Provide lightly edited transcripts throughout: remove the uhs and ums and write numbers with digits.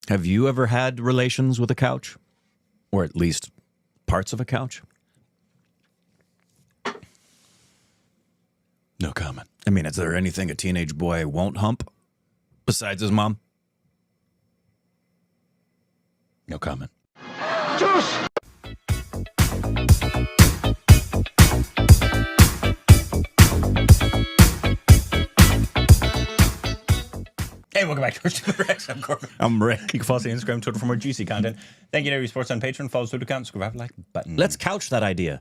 Have you ever had relations with a couch? Or at least parts of a couch? No comment. I mean, is there anything a teenage boy won't hump besides his mom? No comment. Hey, welcome back to our Stupid Rex. I'm Corbin. I'm Rick. You can follow us on Instagram, Twitter for more juicy content. Thank you to every sports on Patreon. Follow us on Twitter account. Subscribe, like button. Let's couch that idea.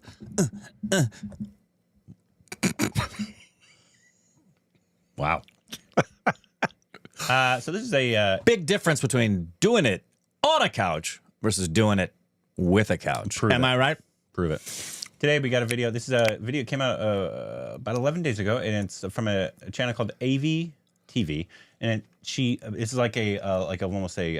Wow. So this is a Big difference between doing it on a couch versus doing it with a couch. Am I right? prove it. Today we got a video. This is a video that came out about 11 days ago, and it's from a channel called AV TV, and it's like a almost a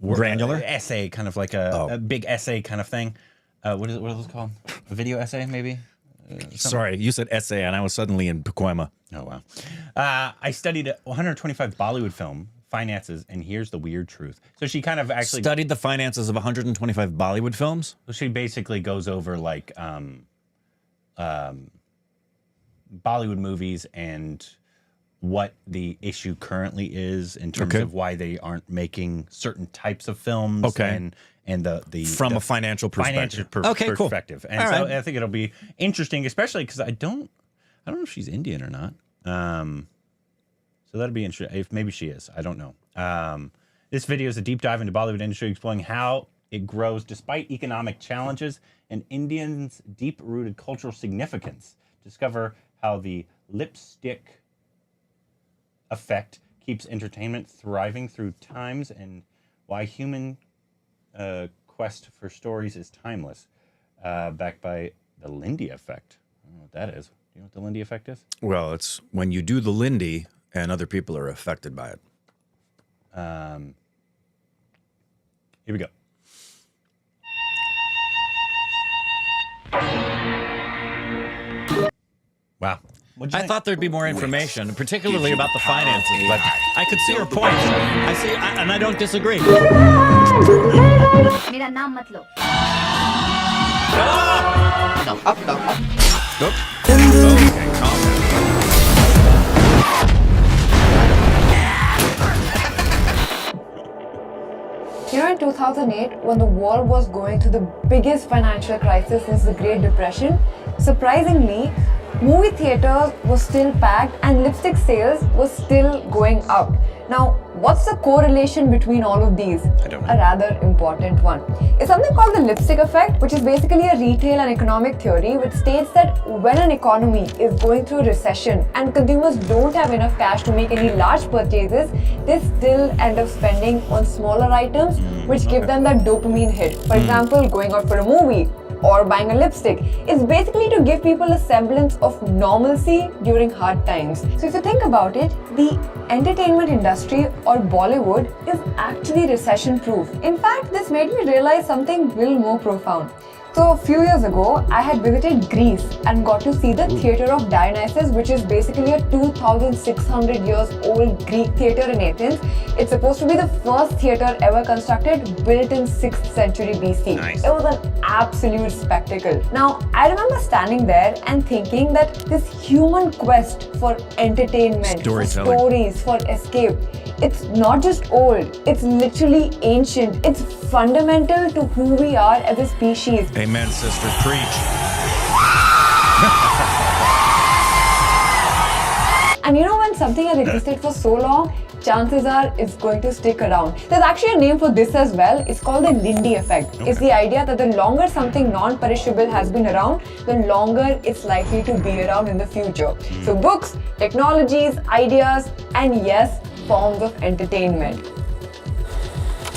granular essay, kind of like a big essay kind of thing. What is it called? A video essay, maybe? Sorry, you said essay, and I was suddenly in Pacoima. Oh, wow. I studied 125 Bollywood film finances, and here's the weird truth. So she kind of actually Studied the finances of 125 Bollywood films? So she basically goes over like Bollywood movies and what the issue currently is in terms of why they aren't making certain types of films. Okay. And the From a financial perspective. perspective. And All so right. I think it'll be interesting, especially because I don't know if she's Indian or not. So that'll be interesting. If maybe she is, I don't know. This video is a deep dive into Bollywood industry, exploring how it grows despite economic challenges and Indians' deep-rooted cultural significance. Discover how the lipstick effect keeps entertainment thriving through times, and why human quest for stories is timeless. Backed by the Lindy effect. I don't know what that is. Do you know what the Lindy effect is? Well, it's when you do the Lindy and other people are affected by it. Here we go. Wow. I thought there'd be more information, particularly about the finances, but I could see her point. And I don't disagree. मेरा नाम मत लो। Okay, calm down. You know, in 2008, when the world was going through the biggest financial crisis since the Great Depression, surprisingly, movie theaters were still packed and lipstick sales were still going up. Now, what's the correlation between all of these? I don't know. A rather important one. It's something called the lipstick effect, which is basically a retail and economic theory which states that when an economy is going through a recession and consumers don't have enough cash to make any large purchases, they still end up spending on smaller items which give them that dopamine hit. For example, going out for a movie or buying a lipstick. It's basically to give people a semblance of normalcy during hard times. So if you think about it, the entertainment industry or Bollywood is actually recession proof. In fact, this made me realize something a little more profound. So a few years ago, I had visited Greece and got to see the Theatre of Dionysus, which is basically a 2,600 years old Greek theatre in Athens. It's supposed to be the first theatre ever constructed, built in 6th century BC. Nice. It was an absolute spectacle. Now, I remember standing there and thinking that this human quest for entertainment, for Storytelling. stories, for escape, it's not just old, it's literally ancient. It's fundamental to who we are as a species. Amen, sister. Preach. And you know, when something has existed for so long, chances are it's going to stick around. There's actually a name for this as well. It's called the Lindy effect. It's the idea that the longer something non-perishable has been around, the longer it's likely to be around in the future. So books, technologies, ideas, and yes, forms of entertainment.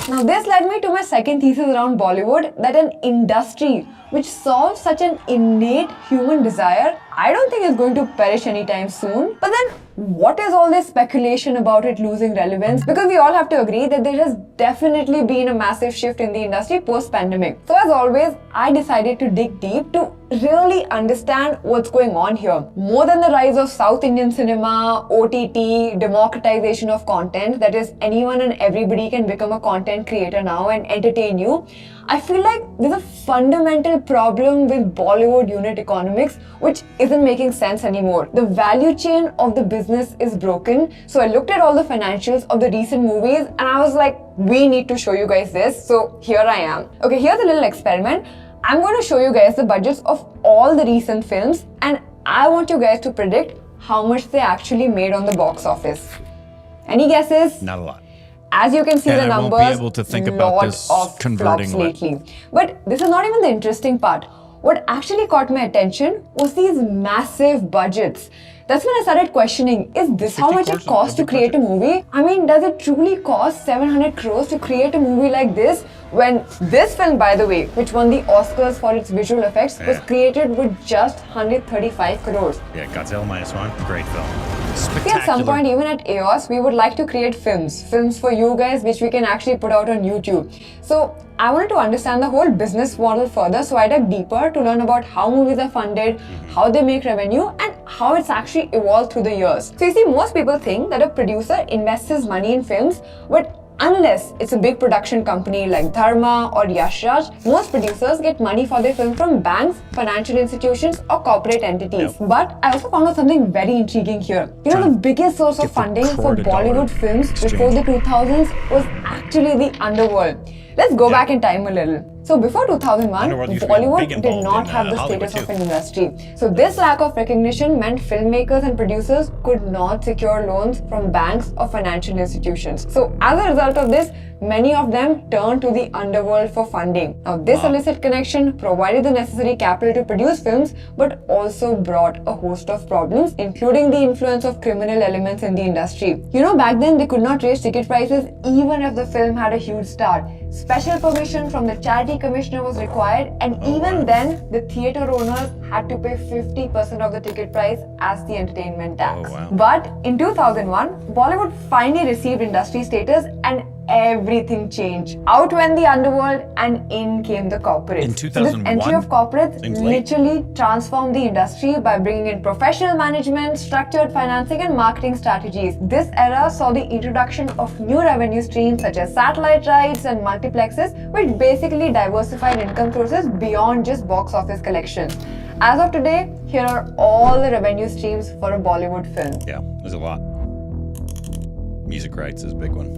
Now this led me to my second thesis around Bollywood, that an industry which solves such an innate human desire, I don't think is going to perish anytime soon. But then what is all this speculation about it losing relevance? Because we all have to agree that there has definitely been a massive shift in the industry post-pandemic. So as always, I decided to dig deep to really understand what's going on here. More than the rise of South Indian cinema, OTT, democratization of content, that is, anyone and everybody can become a content creator now and entertain you, I feel like there's a fundamental problem with Bollywood unit economics which isn't making sense anymore. The value chain of the business is broken. So I looked at all the financials of the recent movies and I was like, we need to show you guys this. So here I am. Okay, here's a little experiment. I'm going to show you guys the budgets of all the recent films and I want you guys to predict how much they actually made on the box office. Any guesses? Not a lot. As you can see, And the I won't be numbers, able to think about lot this of converting flops lately. But this is not even the interesting part. What actually caught my attention was these massive budgets. That's when I started questioning, is this how much it costs to create a movie? I mean, does it truly cost 700 crores to create a movie like this? When this film, by the way, which won the Oscars for its visual effects, was created with just 135 crores. Yeah, Godzilla -1, great film. See, at some point, even at EOS, we would like to create films for you guys, which we can actually put out on YouTube. So I wanted to understand the whole business model further, so I dug deeper to learn about how movies are funded, how they make revenue, and how it's actually evolved through the years. So you see, most people think that a producer invests his money in films, but unless it's a big production company like Dharma or Yash Raj, most producers get money for their film from banks, financial institutions, or corporate entities. But I also found out something very intriguing here. You know, the biggest source of funding for Bollywood films before the 2000s was actually the underworld. Let's go back in time a little. So before 2001, Bollywood did not have the status of an industry. So this lack of recognition meant filmmakers and producers could not secure loans from banks or financial institutions. So as a result of this, many of them turned to the underworld for funding. Now this illicit connection provided the necessary capital to produce films, but also brought a host of problems, including the influence of criminal elements in the industry. You know, back then they could not raise ticket prices even if the film had a huge star. Special permission from the charity commissioner was required, and even then the theatre owners had to pay 50% of the ticket price as the entertainment tax. But in 2001, Bollywood finally received industry status and everything changed. Out went the underworld and in came the corporates. In 2001? This entry of corporates literally transformed the industry by bringing in professional management, structured financing and marketing strategies. This era saw the introduction of new revenue streams such as satellite rights and multiplexes, which basically diversified income sources beyond just box office collections. As of today, here are all the revenue streams for a Bollywood film. Yeah, there's a lot. Music rights is a big one.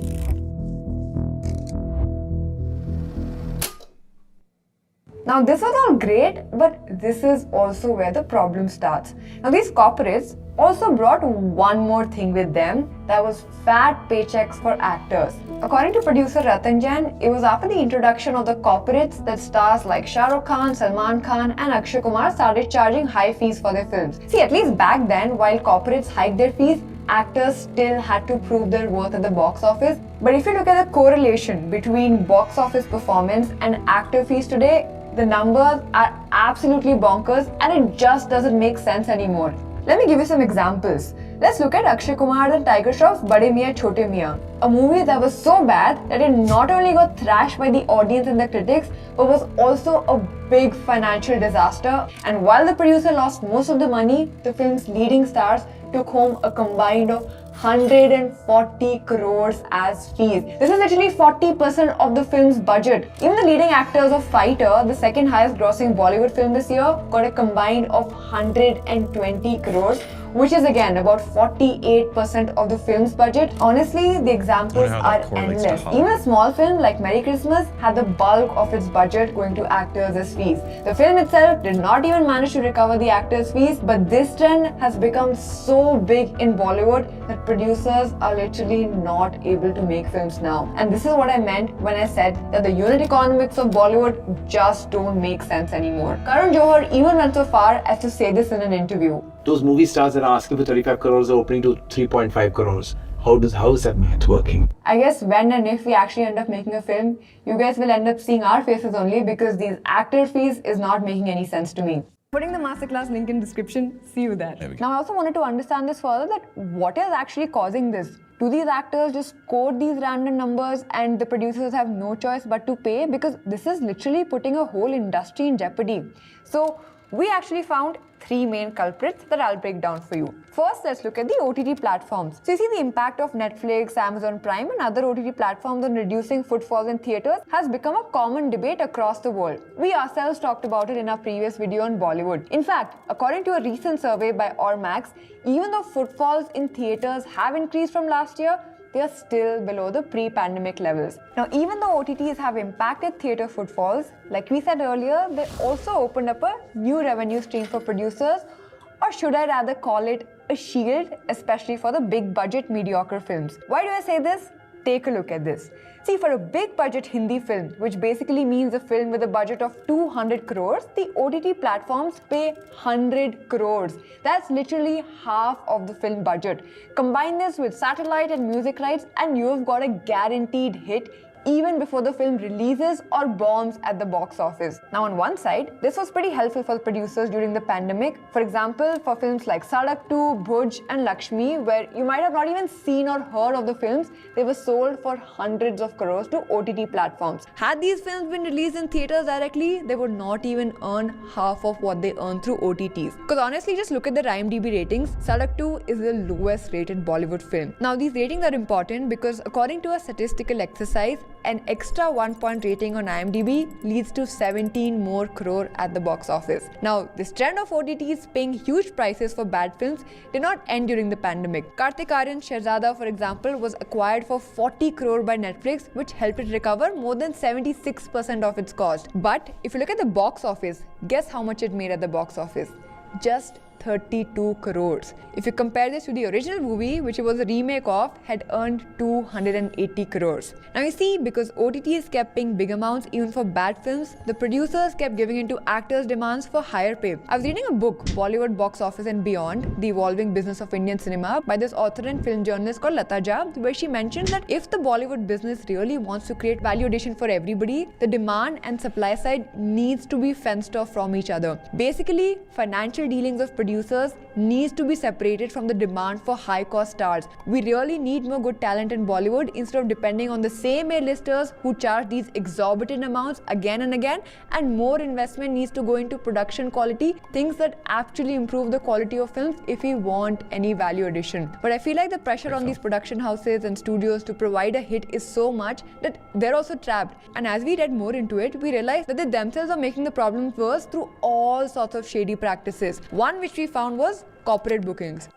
Now this was all great, but this is also where the problem starts. Now these corporates also brought one more thing with them, that was fat paychecks for actors. According to producer Ratan Jain, it was after the introduction of the corporates that stars like Shah Rukh Khan, Salman Khan and Akshay Kumar started charging high fees for their films. See, at least back then, while corporates hiked their fees, actors still had to prove their worth at the box office. But if you look at the correlation between box office performance and actor fees today, the numbers are absolutely bonkers and it just doesn't make sense anymore. Let me give you some examples. Let's look at Akshay Kumar and Tiger Shroff's Bade Miyan Chote Miyan, a movie that was so bad that it not only got thrashed by the audience and the critics, but was also a big financial disaster. And while the producer lost most of the money, the film's leading stars took home a combined of 140 crores as fees. This is literally 40% of the film's budget. Even the leading actors of Fighter, the second highest grossing Bollywood film this year, got a combined of 120 crores, which is again about 48% of the film's budget. Honestly, the examples are endless. Even a small film like Merry Christmas had the bulk of its budget going to actors as fees. The film itself did not even manage to recover the actors' fees, but this trend has become so big in Bollywood that producers are literally not able to make films now. And this is what I meant when I said that the unit economics of Bollywood just don't make sense anymore. Karan Johar even went so far as to say this in an interview. Those movie stars that are asking for 35 crores are opening to 3.5 crores. How is that math working? I guess when and if we actually end up making a film, you guys will end up seeing our faces only, because these actor fees is not making any sense to me. Putting the masterclass link in description. See you there. Now I also wanted to understand this further, that what is actually causing this? Do these actors just quote these random numbers and the producers have no choice but to pay? Because this is literally putting a whole industry in jeopardy. So We actually found 3 main culprits that I'll break down for you. First, let's look at the OTT platforms. So you see the impact of Netflix, Amazon Prime and other OTT platforms on reducing footfalls in theatres has become a common debate across the world. We ourselves talked about it in our previous video on Bollywood. In fact, according to a recent survey by Ormax, even though footfalls in theatres have increased from last year, they are still below the pre-pandemic levels. Now, even though OTTs have impacted theatre footfalls, like we said earlier, they also opened up a new revenue stream for producers, or should I rather call it a shield, especially for the big budget mediocre films. Why do I say this? Take a look at this. See, for a big budget Hindi film, which basically means a film with a budget of 200 crores, the OTT platforms pay 100 crores. That's literally half of the film budget. Combine this with satellite and music rights and you've got a guaranteed hit even before the film releases or bombs at the box office. Now, on one side, this was pretty helpful for producers during the pandemic. For example, for films like Sadak 2, Bhuj and Lakshmi, where you might have not even seen or heard of the films, they were sold for hundreds of crores to OTT platforms. Had these films been released in theaters directly, they would not even earn half of what they earn through OTTs. Because honestly, just look at the IMDb ratings. Sadak 2 is the lowest rated Bollywood film. Now, these ratings are important because according to a statistical exercise, an extra 1 point rating on IMDb leads to 17 more crore at the box office. Now, this trend of OTTs paying huge prices for bad films did not end during the pandemic. Kartik Aaryan's Shehzada, for example, was acquired for 40 crore by Netflix, which helped it recover more than 76% of its cost. But if you look at the box office, guess how much it made at the box office? Just 32 crores. If you compare this to the original movie, which it was a remake of, had earned 280 crores. Now you see, because OTTs kept paying big amounts even for bad films, the producers kept giving in to actors' demands for higher pay. I was reading a book, Bollywood Box Office and Beyond, The Evolving Business of Indian Cinema, by this author and film journalist called Lata Jha, where she mentioned that if the Bollywood business really wants to create value addition for everybody, the demand and supply side needs to be fenced off from each other. Basically, financial dealings of producers needs to be separated from the demand for high-cost stars. We really need more good talent in Bollywood instead of depending on the same A-listers who charge these exorbitant amounts again and again, and more investment needs to go into production quality, things that actually improve the quality of films if we want any value addition. But I feel like the pressure on these production houses and studios to provide a hit is so much that they're also trapped. And as we read more into it, we realized that they themselves are making the problem worse through all sorts of shady practices. One which we found was corporate bookings.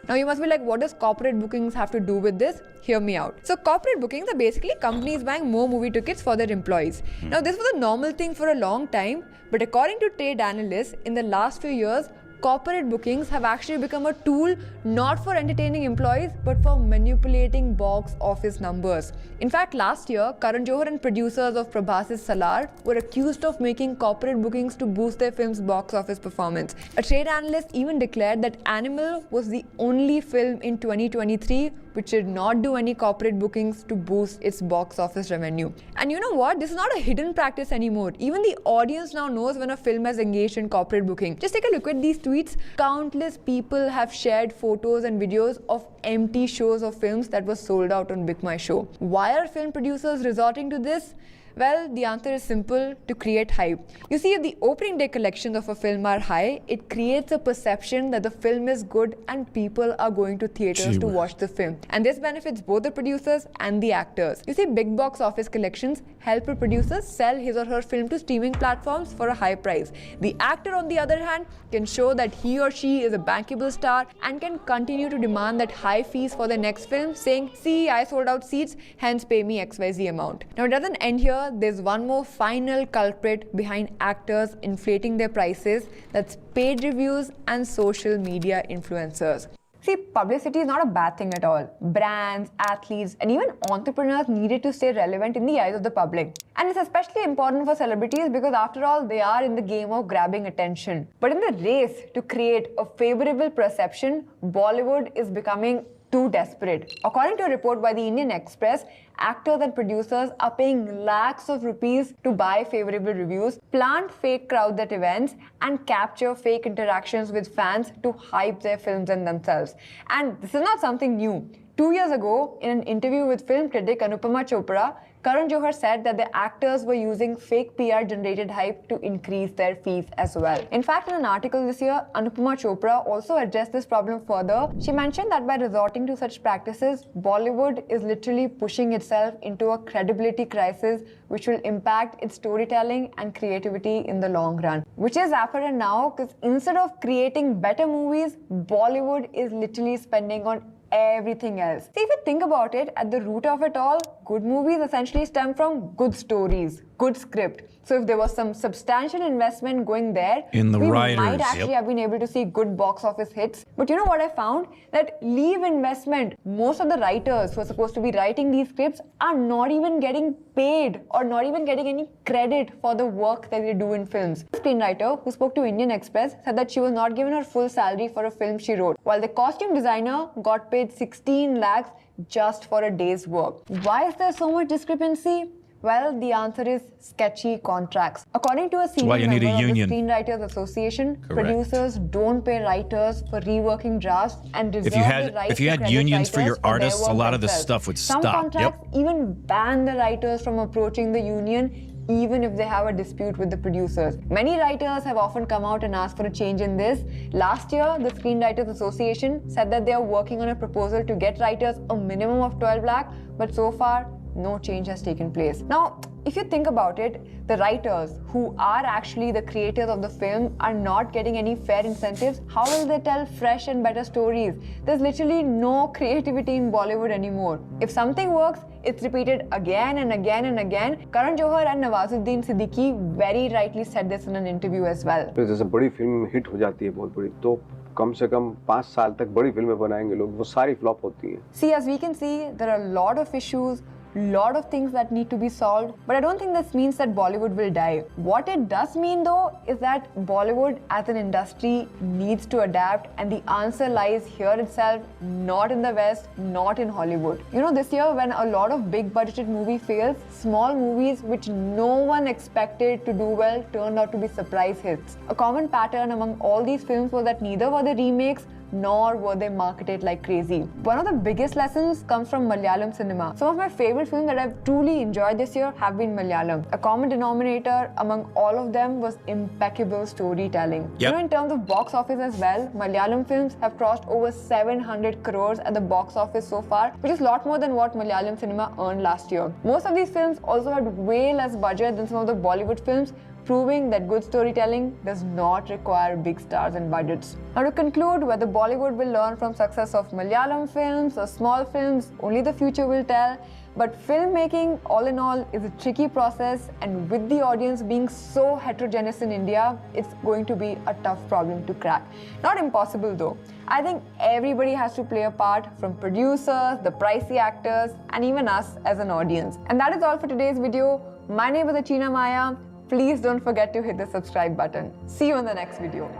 Now you must be like, what does corporate bookings have to do with this? Hear me out. So corporate bookings are basically companies buying more movie tickets for their employees. Now this was a normal thing for a long time, but according to trade analysts, in the last few years, corporate bookings have actually become a tool not for entertaining employees but for manipulating box office numbers. In fact, last year, Karan Johar and producers of Prabhas's Salar were accused of making corporate bookings to boost their film's box office performance. A trade analyst even declared that Animal was the only film in 2023 which did not do any corporate bookings to boost its box office revenue. And you know what? This is not a hidden practice anymore. Even the audience now knows when a film has engaged in corporate booking. Just take a look at these tweets. Countless people have shared photos and videos of empty shows of films that were sold out on Big My Show. Why are film producers resorting to this? Well, the answer is simple: to create hype. You see, if the opening day collections of a film are high, it creates a perception that the film is good and people are going to theaters to watch the film. And this benefits both the producers and the actors. You see, big box office collections help a producer sell his or her film to streaming platforms for a high price. The actor, on the other hand, can show that he or she is a bankable star and can continue to demand that high fees for their next film, saying, see, I sold out seats, hence pay me XYZ amount. Now, it doesn't end here. There's one more final culprit behind actors inflating their prices. That's paid reviews and social media influencers. See, publicity is not a bad thing at all. Brands, athletes, and even entrepreneurs needed to stay relevant in the eyes of the public. And it's especially important for celebrities because after all, they are in the game of grabbing attention. But in the race to create a favorable perception, Bollywood is becoming too desperate. According to a report by the Indian Express, actors and producers are paying lakhs of rupees to buy favorable reviews, plant fake crowds at events, and capture fake interactions with fans to hype their films and themselves. And this is not something new. 2 years ago, in an interview with film critic Anupama Chopra, Karan Johar said that the actors were using fake PR-generated hype to increase their fees as well. In fact, in an article this year, Anupama Chopra also addressed this problem further. She mentioned that by resorting to such practices, Bollywood is literally pushing itself into a credibility crisis which will impact its storytelling and creativity in the long run. Which is apparent now because instead of creating better movies, Bollywood is literally spending on everything else. See, if you think about it, at the root of it all, good movies essentially stem from good stories, good script. So if there was some substantial investment going there, In the we writers, might actually have been able to see good box office hits. But you know what I found? That leave investment, most of the writers who are supposed to be writing these scripts are not even getting paid or not even getting any credit for the work that they do in films. The screenwriter who spoke to Indian Express said that she was not given her full salary for a film she wrote, while the costume designer got paid 16 lakhs just for a day's work. Why is there so much discrepancy? Well, the answer is sketchy contracts. According to a senior why you need member a of the union. Screenwriters Association, Correct. producers don't pay writers for reworking drafts and reserve If you had- the right if you to had credit unions for writers your their artists, a work lot of this themselves. stuff would Some stop. contracts even ban the writers from approaching the union even if they have a dispute with the producers. Many writers have often come out and asked for a change in this. Last year, the Screenwriters Association said that they are working on a proposal to get writers a minimum of 12 lakh, but so far, no change has taken place. Now, if you think about it, the writers who are actually the creators of the film are not getting any fair incentives. How will they tell fresh and better stories? There's literally no creativity in Bollywood anymore. If something works, it's repeated again and again and again. Karan Johar and Nawazuddin Siddiqui very rightly said this in an interview as well. तो जैसे बड़ी film hit हो जाती है बहुत बड़ी, तो कम से कम 5 साल तक बड़ी फिल्में बनाएंगे लोग, वो सारी फ्लॉप होती हैं. See, as we can see, there are a lot of issues, lot of things that need to be solved, but I don't think this means that Bollywood will die. What it does mean though is that Bollywood as an industry needs to adapt, and the answer lies here itself, not in the West, not in Hollywood. You know, this year when a lot of big budgeted movie fails, small movies which no one expected to do well turned out to be surprise hits. A common pattern among all these films was that neither were they remakes nor were they marketed like crazy. One of the biggest lessons comes from Malayalam cinema. Some of my favorite films that I've truly enjoyed this year have been Malayalam. A common denominator among all of them was impeccable storytelling. You know, in terms of box office as well, Malayalam films have crossed over 700 crores at the box office so far, which is a lot more than what Malayalam cinema earned last year. Most of these films also had way less budget than some of the Bollywood films, proving that good storytelling does not require big stars and budgets. Now, to conclude, whether Bollywood will learn from success of Malayalam films or small films, only the future will tell. But filmmaking, all in all, is a tricky process, and with the audience being so heterogeneous in India, it's going to be a tough problem to crack. Not impossible though. I think everybody has to play a part, from producers, the pricey actors, and even us as an audience. And that is all for today's video. My name is Achina Maya. Please don't forget to hit the subscribe button. See you in the next video.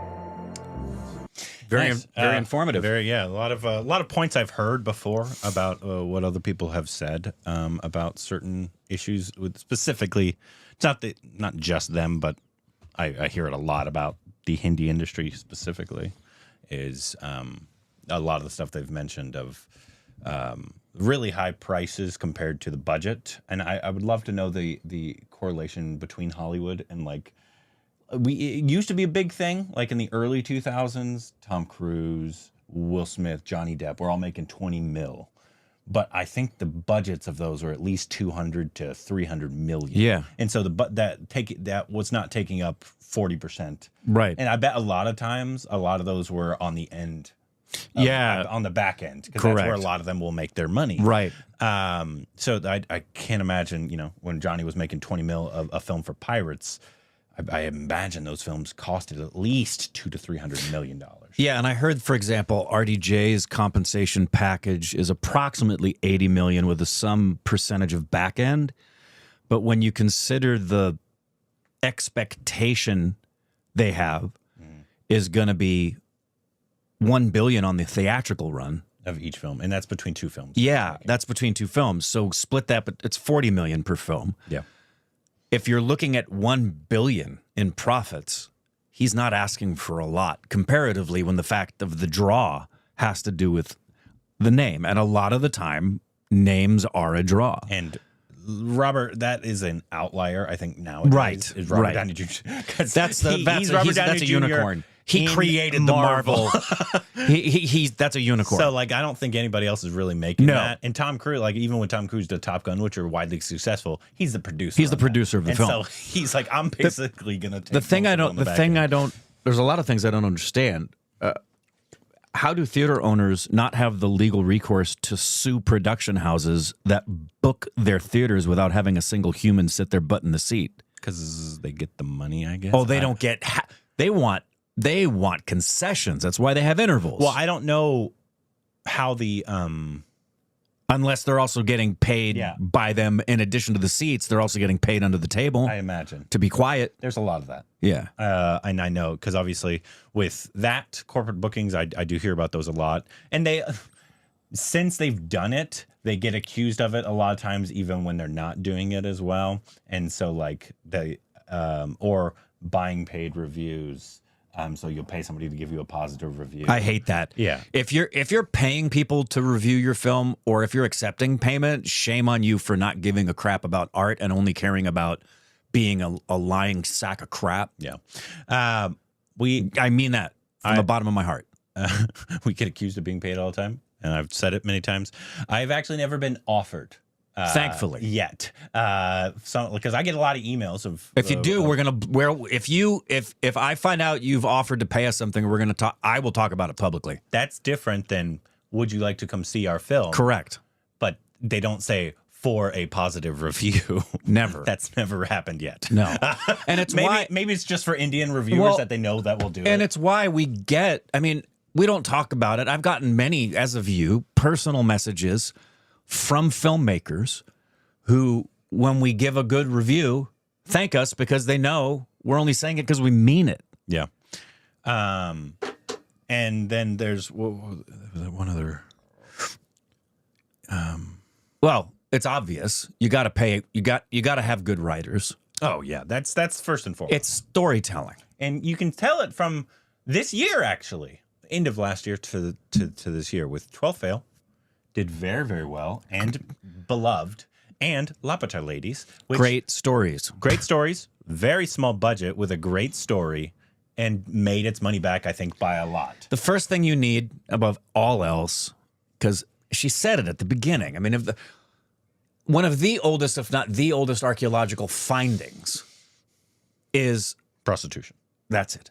Very, Nice. very informative. A lot of points I've heard before about what other people have said about certain issues with specifically. It's not just them, but I hear it a lot about the Hindi industry specifically. Is a lot of the stuff they've mentioned of really high prices compared to the budget, and I would love to know the correlation between Hollywood and like. It used to be a big thing, like in the early 2000s, Tom Cruise, Will Smith, Johnny Depp were all making 20 mil. But I think the budgets of those were at least 200 to 300 million. Yeah. And so that was not taking up 40%. Right. And I bet a lot of times, a lot of those were on the end. On the back end. Because that's where a lot of them will make their money. Right. So I can't imagine, when Johnny was making 20 mil of a film for Pirates, I imagine those films costed at least $200 to $300 million. Yeah, and I heard, for example, RDJ's compensation package is approximately $80 million with some percentage of back end. But when you consider the expectation they have is going to be $1 billion on the theatrical run Of each film, and that's between two films. Yeah, that's between two films. So split that, but it's $40 million per film. Yeah. If you're looking at $1 billion in profits, he's not asking for a lot comparatively when the fact of the draw has to do with the name. And a lot of the time, names are a draw. And Robert, that is an outlier, I think, nowadays. Right, Is Robert right. Downey Jr. 'Cause That's he's Robert Downey that's a Jr. unicorn. He in created the Marvel. he's that's a unicorn. So, like, I don't think anybody else is really making No. that. And Tom Cruise, like, even when Tom Cruise did Top Gun, which are widely successful, he's the producer. He's the on that. producer of the and film. So he's like, I'm basically gonna take the thing I most of don't. it on The back thing end. I don't. There's a lot of things I don't understand. How do theater owners not have the legal recourse to sue production houses that book their theaters without having a single human sit their butt in the seat? Because they get the money, I guess. Oh, they don't get. They want concessions. That's why they have intervals. Well, I don't know how the unless they're also getting paid Yeah. by them in addition to the seats, they're also getting paid under the table I imagine to be quiet. there's a lot of that. Yeah. And I know because obviously with that corporate bookings, I do hear about those a lot. And they, since they've done it, they get accused of it a lot of times, even when they're not doing it as well. And so like they, or buying paid reviews. So you'll pay somebody to give you a positive review. I hate that. Yeah. If you're paying people to review your film, or if you're accepting payment, shame on you for not giving a crap about art and only caring about being a lying sack of crap. Yeah. I mean that from the bottom of my heart. We get accused of being paid all the time, and I've said it many times. I've actually never been offered. Thankfully, yet, because I get a lot of emails of. if you do, we're gonna. If I find out you've offered to pay us something, we're gonna talk. I will talk about it publicly. That's different than would you like to come see our film? Correct. But they don't say for a positive review. Never. That's never happened yet. No. And it's why maybe it's just for Indian reviewers Well, that they know that will do and it. it's why we get. I mean, we don't talk about it. I've gotten many, as of you, personal messages from filmmakers who, when we give a good review, thank us because they know we're only saying it because we mean it. Yeah. And then there's one other. Well, it's obvious. You got to pay. You got to have good writers. Oh yeah, that's first and foremost. It's storytelling. And you can tell it from this year, actually, end of last year to this year with 12 Fail, did very, very well, and Beloved, and Lapata Ladies. Which, Great stories. great stories, very small budget with a great story, and made its money back, I think, by a lot. The first thing you need above all else, because she said it at the beginning. I mean, one of the oldest, if not the oldest, archaeological findings is Prostitution. that's it.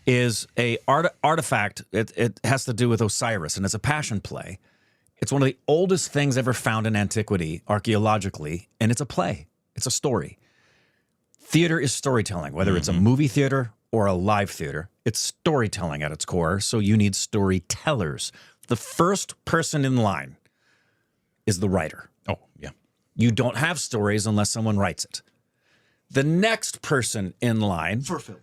Is a artifact. It has to do with Osiris, and it's a passion play. It's one of the oldest things ever found in antiquity, archaeologically, and it's a play. It's a story. Theater is storytelling, whether it's a movie theater or a live theater. It's storytelling at its core, so you need storytellers. The first person in line is the writer. Oh, yeah. You don't have stories unless someone writes it. The next person in line For film.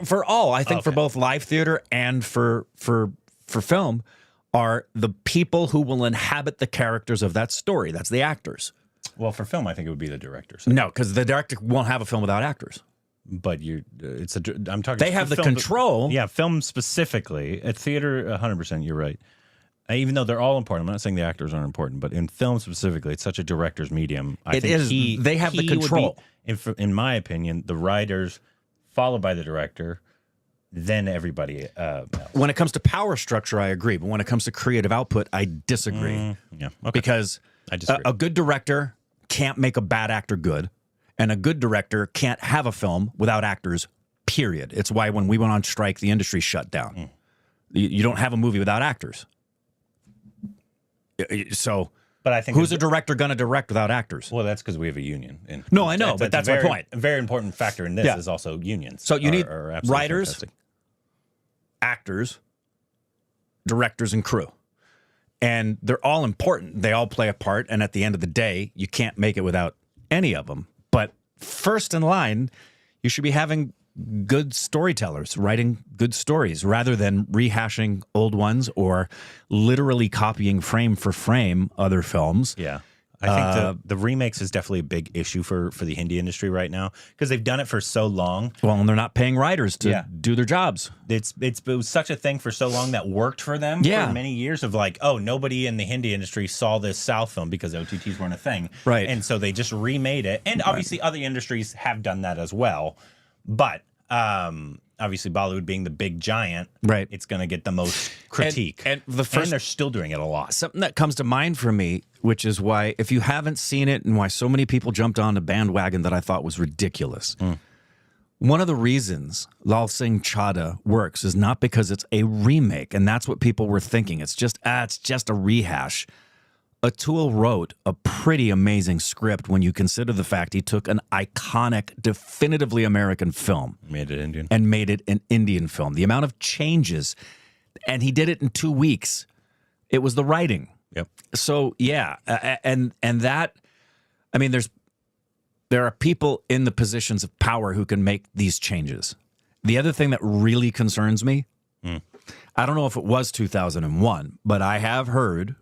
for all, I think for both live theater and for film, are the people who will inhabit the characters of that story. That's the actors. Well, for film, I think it would be the directors. No, because the director won't have a film without actors. But I'm talking. They have the film, control. Yeah, film specifically. At theater, 100%. You're right. Even though they're all important, I'm not saying the actors aren't important, but in film specifically, it's such a director's medium. I It think is. They have the he would be- control. in my opinion, the writers, followed by the director, then everybody else. When it comes to power structure, I agree. But when it comes to creative output, I disagree. Yeah, okay. Because I disagree. a good director can't make a bad actor good, and a good director can't have a film without actors, period. It's why when we went on strike, the industry shut down. You don't have a movie without actors. So, But I think who's a director going to direct without actors? well, that's because we have a union. And No, I know, but that's my point. A very important factor in this Yeah. is also unions. So you need are absolutely writers, fantastic. actors, directors, and crew. And they're all important. They all play a part. And at the end of the day, you can't make it without any of them. But first in line, you should be having good storytellers writing good stories rather than rehashing old ones or literally copying frame for frame other films. Yeah. I think the remakes is definitely a big issue for the Hindi industry right now because they've done it for so long. Well, and they're not paying writers to do their jobs. It was such a thing for so long that worked for them for many years of like, oh, nobody in the Hindi industry saw this South film because OTTs weren't a thing. Right. And so they just remade it. And obviously other industries have done that as well. But obviously Bollywood being the big giant, right, it's going to get the most critique. And they're still doing it a lot. Something that comes to mind for me, which is why, if you haven't seen it and why so many people jumped on the bandwagon that I thought was ridiculous. One of the reasons Lal Singh Chadha works is not because it's a remake, and that's what people were thinking. It's just a rehash. Atul wrote a pretty amazing script when you consider the fact he took an iconic, definitively American film, made it Indian, and made it an Indian film. The amount of changes, and he did it in 2 weeks. It was the writing. Yep. So yeah, and that, I mean, there are people in the positions of power who can make these changes. The other thing that really concerns me, I don't know if it was 2001, but I have heard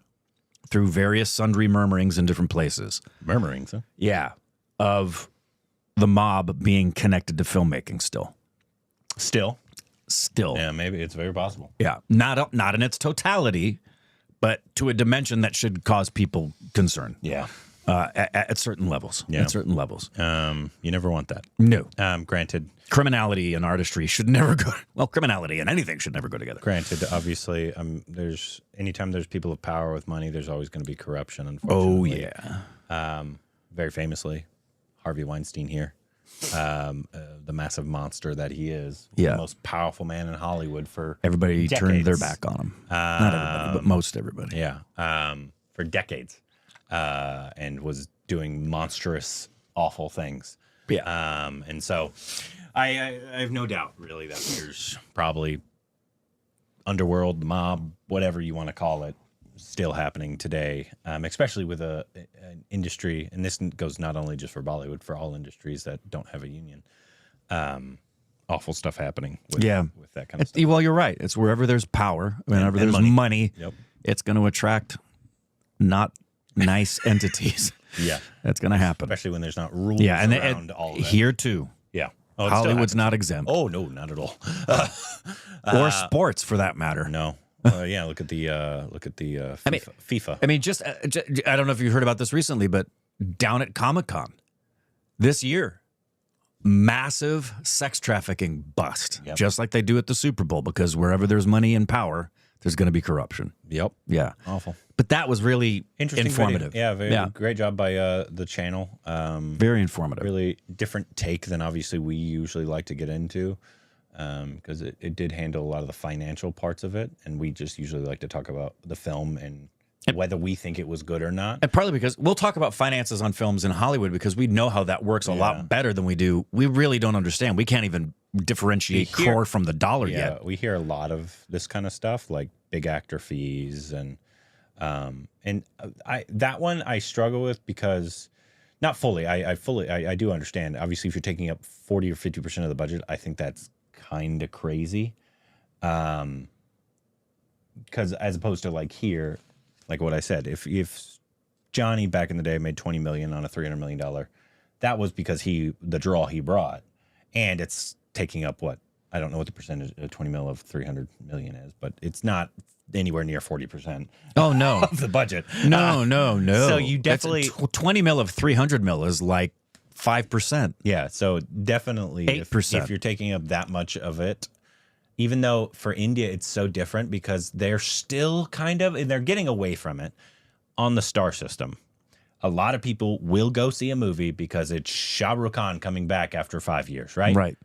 through various sundry murmurings in different places. Murmurings, huh? Yeah, of the mob being connected to filmmaking still. Still. Yeah, maybe it's very possible. Yeah, not in its totality, but to a dimension that should cause people concern. Yeah. At certain levels. Yeah. At certain levels. You never want that. No. Granted. Criminality and artistry should never go. Well, criminality and anything should never go together. Granted, obviously, anytime there's people of power with money, there's always going to be corruption, unfortunately. Oh, yeah. Very famously, Harvey Weinstein here. The massive monster that he is. Yeah. The most powerful man in Hollywood for everybody decades. Turned their back on him. Not everybody, but most everybody. Yeah. For decades. And was doing monstrous, awful things. Yeah. And so I have no doubt, really, that there's probably underworld, mob, whatever you want to call it, still happening today, especially with an industry, and this goes not only just for Bollywood, for all industries that don't have a union. Awful stuff happening with that kind of stuff. Well, you're right. It's wherever there's power, whenever there's money, it's going to attract not nice entities. Yeah. That's going to happen. Especially when there's not rules around all of that. Here, too. Yeah. Oh, Hollywood's not exempt. Oh, no, not at all. Or sports, for that matter. No. Yeah, look at the FIFA. I mean, just I don't know if you heard about this recently, but down at Comic-Con this year, massive sex trafficking bust, just like they do at the Super Bowl, because wherever there's money and power, there's going to be corruption. Yep. Yeah. Awful. But that was really informative. Video. Yeah, great job by the channel. Very informative. Really different take than obviously we usually like to get into, because it did handle a lot of the financial parts of it, and we just usually like to talk about the film and whether we think it was good or not. And partly because we'll talk about finances on films in Hollywood because we know how that works a lot better than we do. We really don't understand. We can't even differentiate crore from the dollar yet. We hear a lot of this kind of stuff, like big actor fees and that one I struggle with because not fully. I do understand. Obviously, if you're taking up 40 or 50% of the budget, I think that's kind of crazy. Because as opposed to like here, like what I said, if Johnny back in the day made $20 million on a $300 million, that was because the draw he brought, and it's taking up what, I don't know what the percentage of 20 mil of 300 million is, but it's not anywhere near 40%. Oh no, of the budget. No. So you definitely 20 mil of 300 mil is like 5%. Yeah, so definitely 8%. If you're taking up that much of it, even though for India it's so different because they're still kind of, and they're getting away from it on the star system. A lot of people will go see a movie because it's Shah Rukh Khan coming back after 5 years, right? Right.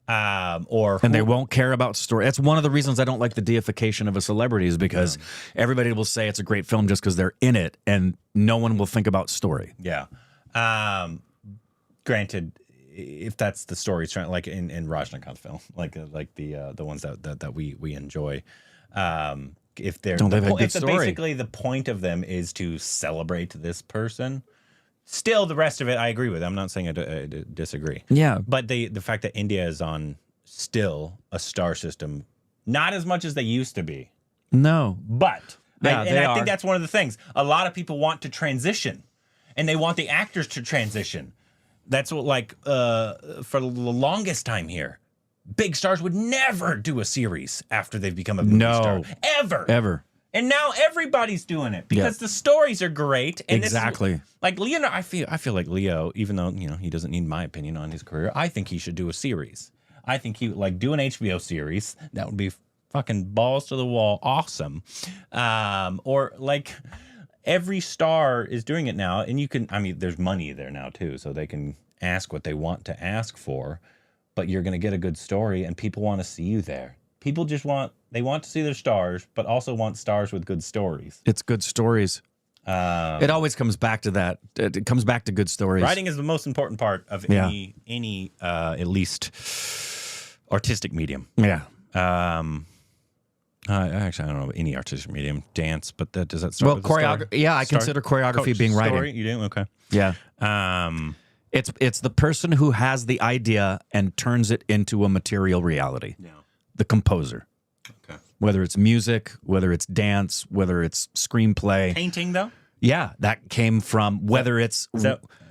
And they won't care about story. That's one of the reasons I don't like the deification of a celebrity is because everybody will say it's a great film just because they're in it, and no one will think about story. Yeah. Granted, if that's the story, it's trying like in Rajnikant's film, like the ones that we enjoy. If they're basically the point of them is to celebrate this person. Still, the rest of it, I agree with. I'm not saying I disagree. Yeah. But the fact that India is on still a star system, not as much as they used to be. No. But, Yeah, I think that's one of the things. A lot of people want to transition. and they want the actors to transition. That's what, like, for the longest time here, big stars would never do a series after they've become a movie star. Ever. And now everybody's doing it because the stories are great. And Exactly. Like Leonardo, I feel like Leo, even though he doesn't need my opinion on his career, I think he should do a series. I think he would do an HBO series. That would be fucking balls to the wall, awesome. Or like every star is doing it now, and you can. I mean, there's money there now too, so they can ask what they want to ask for. But you're going to get a good story, and people want to see you there. People just want to see their stars, but also want stars with good stories. It's good stories. It always comes back to that. It comes back to good stories. Writing is the most important part of any at least artistic medium. Yeah. Actually, I don't know about any artistic medium, dance, but does that start with choreography? Yeah, I consider choreography being writing. Story? You do? Okay. Yeah. It's the person who has the idea and turns it into a material reality. Yeah. The composer. Okay. Whether it's music, whether it's dance, whether it's screenplay. Painting, though? Yeah, that came from whether it's...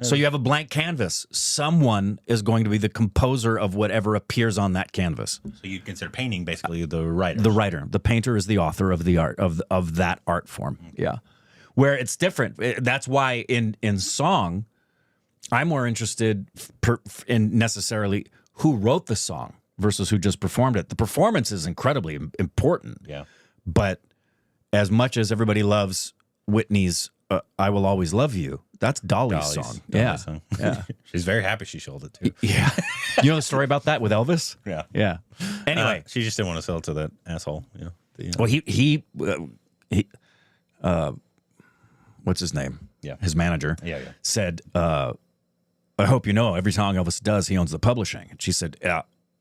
So you have a blank canvas. Someone is going to be the composer of whatever appears on that canvas. So you'd consider painting basically the writer. The writer. The painter is the author of the art, of that art form. Okay. Yeah. Where it's different. That's why in song, I'm more interested in necessarily who wrote the song versus who just performed it. The performance is incredibly important. Yeah. But as much as everybody loves Whitney's I Will Always Love You, that's Dolly's song. Dolly's song. Yeah. She's very happy she sold it too. Yeah. You know the story about that with Elvis? Yeah. Yeah. Anyway. She just didn't want to sell it to that asshole. Well, he what's his name? Yeah. His manager said, I hope you know every song Elvis does, he owns the publishing. And she said,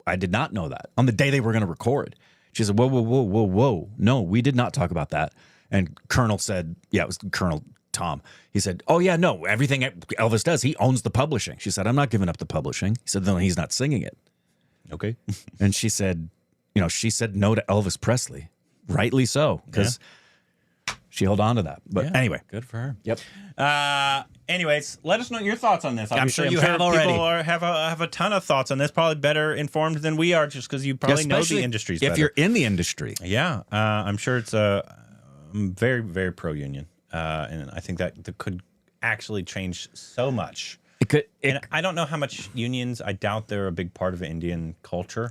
I did not know that. On the day they were going to record. She said, whoa. No, we did not talk about that. And Colonel said, it was Colonel Tom. He said, oh, yeah, no, everything Elvis does, he owns the publishing. She said, I'm not giving up the publishing. He said, no, he's not singing it. Okay. And she said, she said no to Elvis Presley. Rightly so, because she held on to that. But anyway. Good for her. Yep. Anyways, let us know your thoughts on this. I'm sure you have already. People have a ton of thoughts on this, probably better informed than we are, just because you probably know the industries better. If you're in the industry. Yeah. I'm sure it's very, very pro-union. And I think that could actually change so much. It could. And I don't know how much unions, I doubt they're a big part of Indian culture.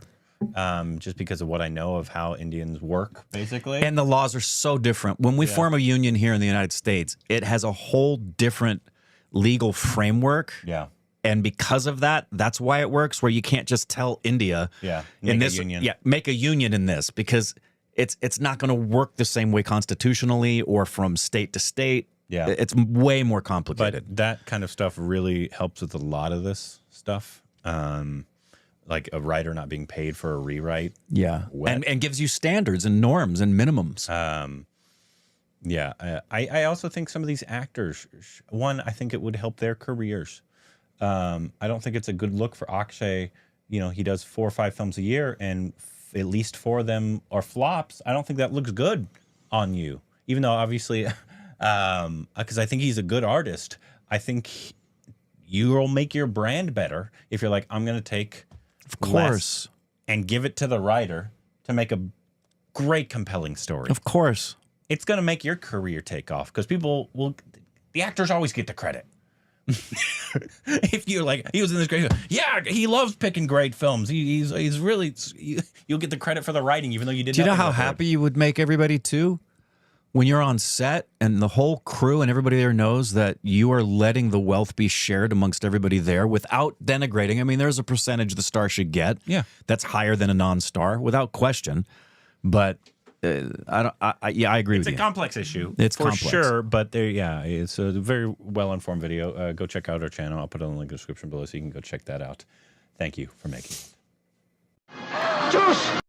Just because of what I know of how Indians work, basically. And the laws are so different. When we form a union here in the United States, it has a whole different legal framework. Yeah. And because of that, that's why it works, where you can't just tell India, make a union. Yeah, make a union in this, because it's not going to work the same way constitutionally or from state to state. Yeah. It's way more complicated. But that kind of stuff really helps with a lot of this stuff. Like a writer not being paid for a rewrite. Yeah. And gives you standards and norms and minimums. I also think some of these actors, I think it would help their careers. I don't think it's a good look for Akshay. He does 4 or 5 films a year, and at least 4 of them are flops. I don't think that looks good on you, even though obviously, because I think he's a good artist. I think you'll make your brand better if you're like, I'm going to take less and give it to the writer to make a great, compelling story. Of course. It's going to make your career take off, because the actors always get the credit. If you're like, he was in this great film. Yeah, he loves picking great films. He's really, you'll get the credit for the writing, even though you didn't. Do you know how happy you would make everybody too? When you're on set and the whole crew and everybody there knows that you are letting the wealth be shared amongst everybody there without denigrating. I mean, there's a percentage the star should get. Yeah. That's higher than a non-star without question. But I agree with you. It's a complex issue. It's for complex. sure, but it's a very well-informed video. Go check out our channel. I'll put it in the link in the description below so you can go check that out. Thank you for making it.